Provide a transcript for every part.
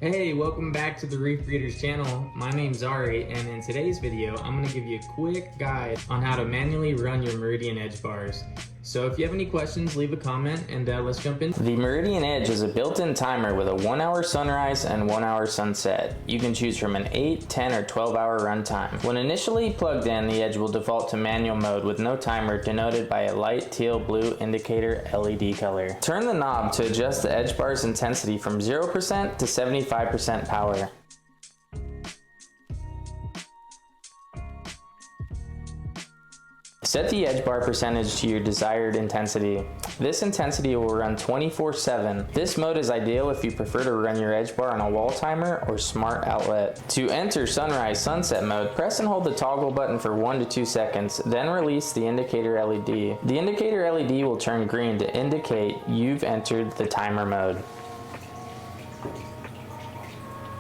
Hey, welcome back to the ReefBreeders channel. My name's Ari, and in today's video, I'm going to give you a quick guide on how to manually run your Meridian Edge bars. So if you have any questions, leave a comment and let's jump in. The Meridian Edge is a built-in timer with a 1-hour sunrise and 1-hour sunset. You can choose from an 8, 10, or 12-hour runtime. When initially plugged in, the Edge will default to manual mode with no timer, denoted by a light teal blue indicator LED color. Turn the knob to adjust the Edge bar's intensity from 0% to 75% power. Set the Edge bar percentage to your desired intensity. This intensity will run 24/7. This mode is ideal if you prefer to run your Edge bar on a wall timer or smart outlet. To enter sunrise sunset mode, press and hold the toggle button for 1 to 2 seconds, then release the indicator LED. The indicator LED will turn green to indicate you've entered the timer mode.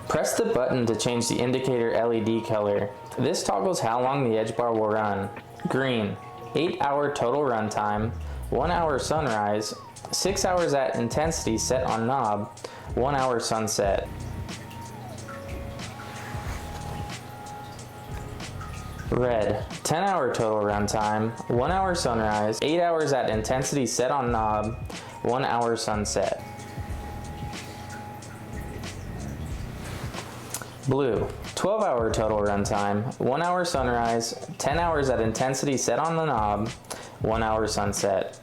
Press the button to change the indicator LED color. This toggles how long the Edge bar will run. Green, 8-hour total runtime, 1-hour sunrise, 6 hours at intensity set on knob, 1-hour sunset. Red, 10-hour total runtime, 1-hour sunrise, 8 hours at intensity set on knob, 1-hour sunset. Blue, 12-hour total runtime, 1-hour sunrise, 10 hours at intensity set on the knob, 1-hour sunset.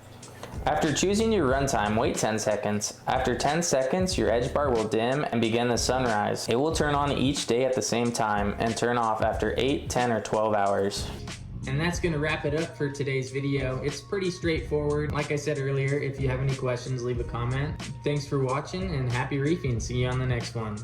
After choosing your runtime, wait 10 seconds. After 10 seconds, your Edge bar will dim and begin the sunrise. It will turn on each day at the same time and turn off after 8, 10, or 12 hours. And that's going to wrap it up for today's video. It's pretty straightforward. Like I said earlier, if you have any questions, leave a comment. Thanks for watching and happy reefing. See you on the next one.